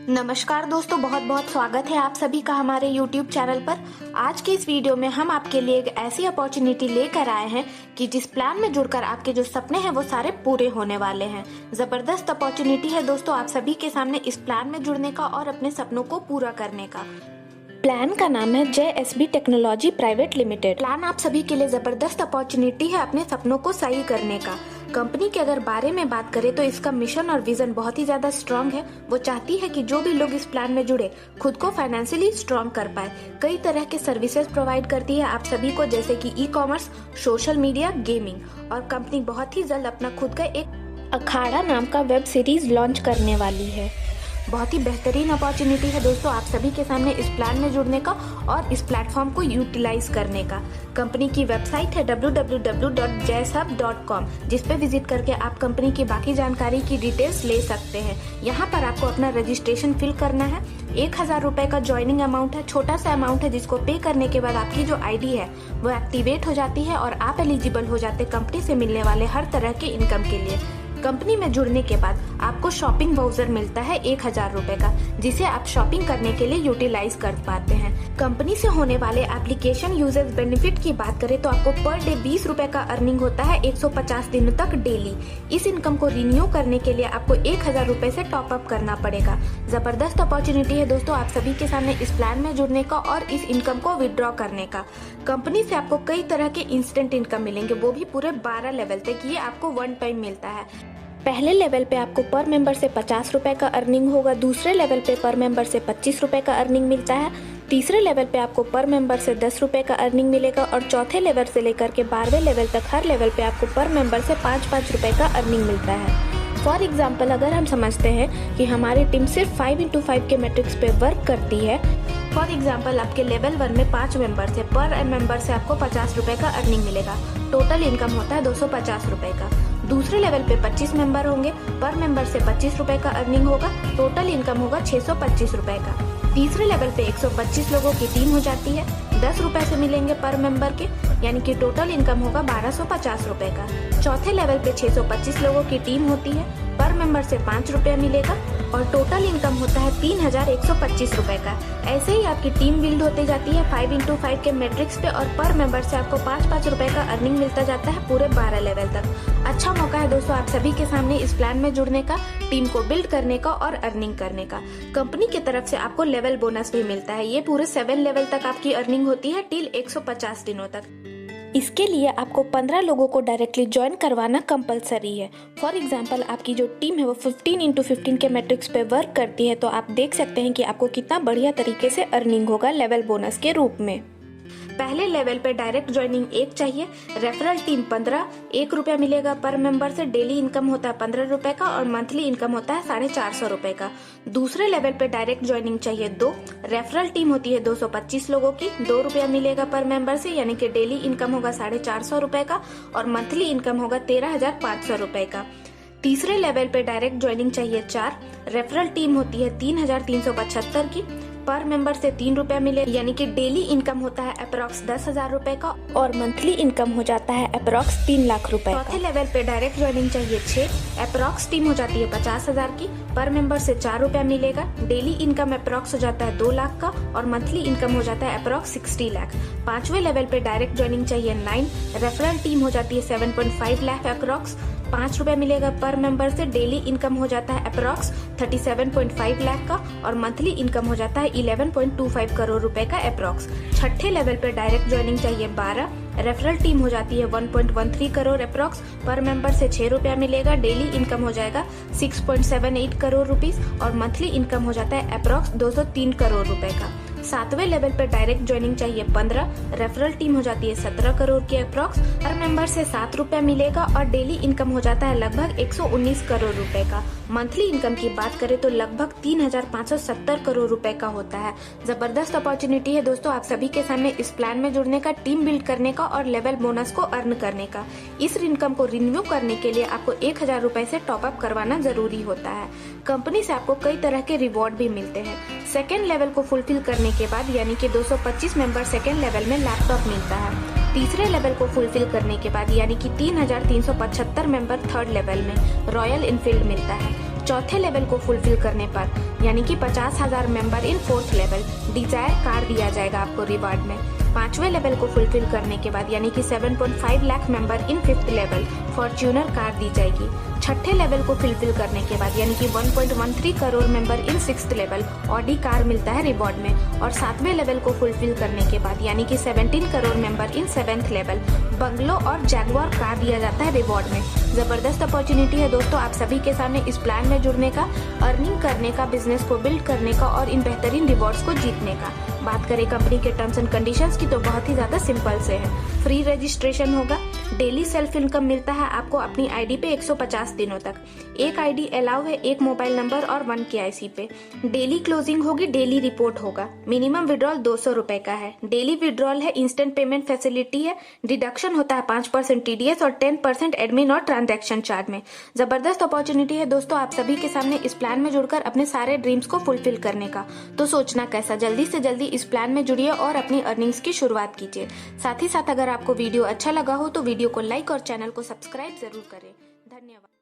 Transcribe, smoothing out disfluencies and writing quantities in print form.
नमस्कार दोस्तों, बहुत बहुत स्वागत है आप सभी का हमारे YouTube चैनल पर। आज के इस वीडियो में हम आपके लिए एक ऐसी अपॉर्चुनिटी लेकर आए हैं कि जिस प्लान में जुड़कर आपके जो सपने हैं वो सारे पूरे होने वाले हैं। जबरदस्त अपॉर्चुनिटी है दोस्तों आप सभी के सामने इस प्लान में जुड़ने का और अपने सपनों को पूरा करने का। प्लान का नाम है JSB technology private limited. Plan आप सभी के लिए जबरदस्त अपॉर्चुनिटी है अपने सपनों को सही करने का। कंपनी के अगर बारे में बात करें तो इसका मिशन और विजन बहुत ही ज्यादा स्ट्रांग है। वो चाहती है कि जो भी लोग इस प्लान में जुड़े खुद को फाइनेंशियली स्ट्रांग कर पाए। कई तरह के सर्विसेज प्रोवाइड करती है आप सभी को, जैसे कि ई-कॉमर्स, सोशल मीडिया, गेमिंग। और कंपनी बहुत ही जल्द अपना खुद का एक अखाड़ा नाम का वेब सीरीज लॉन्च करने वाली है। बहुत ही बेहतरीन अपॉर्चुनिटी है दोस्तों आप सभी के सामने इस प्लान में जुड़ने का और इस प्लेटफॉर्म को यूटिलाइज करने का। कंपनी की वेबसाइट है www.jshub.com, जिस पे विजिट करके आप कंपनी की बाकी जानकारी की डिटेल्स ले सकते हैं। यहाँ पर आपको अपना रजिस्ट्रेशन फिल करना है। 1000 रुपए का ज्वाइनिंग अमाउंट है, छोटा सा अमाउंट है जिसको पे करने के बाद आपकी जो आईडी है वो एक्टिवेट हो जाती है और आप एलिजिबल हो जाते कंपनी से मिलने वाले हर तरह के इनकम के लिए। कंपनी में जुड़ने के बाद आपको शॉपिंग वाउचर मिलता है 1000 रुपए का, जिसे आप शॉपिंग करने के लिए यूटिलाइज कर पाते हैं। कंपनी से होने वाले एप्लीकेशन यूजर्स बेनिफिट की बात करें तो आपको पर डे 20 रुपए का अर्निंग होता है 150 दिनों तक डेली। इस इनकम को रिन्यू करने के लिए आपको 1000 रुपए से टॉप अप करना पड़ेगा। जबरदस्त अपॉर्चुनिटी है दोस्तों आप सभी के सामने इस प्लान में जुड़ने का और इस इनकम को विड्रॉ करने का। कंपनी से आपको कई तरह के इंस्टेंट इनकम मिलेंगे, वो भी पूरे 12 लेवल तक। ये आपको वन टाइम मिलता है। पहले लेवल पे आपको पर मेंबर से 50 रुपए का अर्निंग होगा, दूसरे लेवल पे पर मेंबर से 25 रुपए का अर्निंग मिलता है, तीसरे लेवल पे आपको पर मेंबर से 10 रुपए का अर्निंग मिलेगा और चौथे लेवल से लेकर के 12वें लेवल तक हर लेवल पे आपको पर मेंबर से 5-5 रुपए का अर्निंग मिलता है। फॉर एग्जाम्पल, अगर हम समझते हैं कि हमारी टीम सिर्फ 5x5 के मैट्रिक्स पे वर्क करती है। फॉर एग्जाम्पल, आपके लेवल 1 में 5 मेंबर्स है, पर मेंबर से आपको 50 रुपए का अर्निंग मिलेगा। टोटल इनकम होता है 250 रुपए का। दूसरे लेवल पे 25 मेंबर होंगे, पर मेंबर से 25 रुपए का अर्निंग होगा, टोटल इनकम होगा 625 रुपए का। तीसरे लेवल पे 125 लोगों की टीम हो जाती है, 10 रुपए से मिलेंगे पर मेंबर के, यानी कि टोटल इनकम होगा 1250 रुपए का। चौथे लेवल पे 625 लोगों की टीम होती है, पर मेंबर से 5 रुपए मिलेगा और टोटल इनकम होता है 3125 रुपए का। ऐसे ही आपकी टीम बिल्ड होती जाती है 5x5 के मैट्रिक्स पे और पर मेंबर से आपको 5-5 रुपए का अर्निंग मिलता जाता है पूरे 12 लेवल तक। अच्छा मौका है दोस्तों आप सभी के सामने इस प्लान में जुड़ने का, टीम को बिल्ड करने का और अर्निंग करने का। कंपनी की तरफ से आपको लेवल बोनस भी मिलता है। ये पूरे 7 लेवल तक आपकी अर्निंग होती है टिल 150 दिनों तक। इसके लिए आपको 15 लोगों को डायरेक्टली ज्वाइन करवाना कंपलसरी है। फॉर एग्जांपल, आपकी जो टीम है वो 15x15 के मैट्रिक्स पे वर्क करती है, तो आप देख सकते हैं कि आपको कितना बढ़िया तरीके से अर्निंग होगा लेवल बोनस के रूप में। पहले लेवल पे डायरेक्ट ज्वाइनिंग 1 चाहिए, रेफरल टीम 15, 1 रुपया मिलेगा पर मेंबर से। डेली इनकम होता है 15 रुपए का और मंथली इनकम होता है 450 रुपए का। दूसरे लेवल पे डायरेक्ट ज्वाइनिंग चाहिए 2, रेफरल टीम होती है 225 लोगों की, 2 रुपया मिलेगा पर मेंबर से, यानी कि डेली इनकम होगा 450 रुपए का और मंथली इनकम होगा 13,500 रुपए का। तीसरे लेवल पे डायरेक्ट ज्वाइनिंग चाहिए 4, रेफरल टीम होती है 3,375 की, पर मेंबर से 3 रुपया मिले, यानी कि डेली इनकम होता है अप्रॉक्स 10,000 रुपए का और मंथली इनकम हो जाता है अप्रॉक्स 3 लाख रुपए। चौथे लेवल पे डायरेक्ट ज्वाइनिंग चाहिए 6, अप्रॉक्स टीम हो जाती है 50,000 की, पर मेंबर से 4 रुपया मिलेगा, डेली इनकम अप्रॉक्स हो जाता है 2 लाख का और मंथली इनकम हो जाता है अप्रॉक्स 60 लाख। पांचवें लेवल पे डायरेक्ट ज्वाइनिंग चाहिए 9, रेफरल टीम हो जाती है 7.5 लाख अप्रॉक्स, 5 रुपया मिलेगा पर मेंबर से, डेली इनकम हो जाता है अप्रॉक्स 37.5 लाख का और मंथली इनकम हो जाता है 11.25 करोड़ रुपए का अप्रॉक्स। छठे लेवल पर डायरेक्ट ज्वाइनिंग चाहिए 12, रेफरल टीम हो जाती है 1.13 करोड़ अप्रॉक्स, पर मेंबर से 6 रुपया मिलेगा, डेली इनकम हो जाएगा 6.78 करोड़ रुपीस और मंथली इनकम हो जाता है अप्रॉक्स 203 करोड़ रुपए का। सातवें लेवल पर डायरेक्ट ज्वाइनिंग चाहिए 15, रेफरल टीम हो जाती है 17 करोड़ की अप्रॉक्स, हर मेंबर से 7 रुपया मिलेगा और डेली इनकम हो जाता है लगभग 119 करोड़ रुपए का। मंथली इनकम की बात करें तो लगभग 3,570 करोड़ रुपए का होता है। जबरदस्त अपॉर्चुनिटी है दोस्तों आप सभी के सामने इस प्लान में जुड़ने का, टीम बिल्ड करने का और लेवल बोनस को अर्न करने का। इस इनकम को रिन्यू करने के लिए आपको 1000 रुपए से टॉप अप करवाना जरूरी होता है। कंपनी से आपको कई तरह के रिवॉर्ड भी मिलते हैं। सेकेंड लेवल को फुलफिल करने के बाद, यानी कि 225 मेंबर सेकेंड लेवल में लैपटॉप मिलता है। तीसरे लेवल को फुलफिल करने के बाद, यानी कि 3,375 मेंबर थर्ड लेवल में रॉयल एनफील्ड मिलता है। चौथे लेवल को फुलफिल करने पर यानी कि 50,000 member in 4th level Dzire car दिया जाएगा आपको रिवार्ड में। 5वें लेवल को फुलफिल करने के बाद यानी कि 7.5 lakh member in 5th level Fortuner car दी जाएगी। 6ठे लेवल को फुलफिल करने के बाद यानी कि 1.13 crore member in 6th level Audi car मिलता है रिवॉर्ड में। और 7वें लेवल को फुलफिल करने के बाद यानी कि 17 crore member in 7th level bungalow और जैगुआर कार दिया जाता है रिवॉर्ड में। जबरदस्त अपॉर्चुनिटी है दोस्तों आप सभी के सामने इस प्लान में जुड़ने का, अर्निंग करने का, बिजनेस को बिल्ड करने का और इन बेहतरीन रिवॉर्ड्स को जीतने का। बात करें कंपनी के टर्म्स एंड कंडीशंस की तो बहुत ही ज्यादा सिंपल से है। फ्री रजिस्ट्रेशन होगा, डेली सेल्फ इनकम मिलता है आपको अपनी आईडी पे 150 दिनों तक। एक आईडी अलाउ है, एक मोबाइल नंबर और 1 KIC पे। डेली क्लोजिंग होगी, डेली रिपोर्ट होगा। मिनिमम विड्रॉल 200 रुपए का है। डेली विड्रॉल है, इंस्टेंट पेमेंट फैसिलिटी है, डिडक्शन होता है 5% TDS और 10% एडमिन और ट्रांजैक्शन चार्ज में। जबरदस्त अपॉर्चुनिटी है दोस्तों आप सभी के सामने इस प्लान में जुड़कर अपने सारे ड्रीम्स को फुलफिल करने का। तो सोचना कैसा, जल्दी से जल्दी इस प्लान में जुड़िए और अपनी अर्निंग्स की शुरुआत कीजिए। साथ ही साथ अगर आपको वीडियो अच्छा लगा हो तो वीडियो को लाइक और चैनल को सब्सक्राइब जरूर करें। धन्यवाद।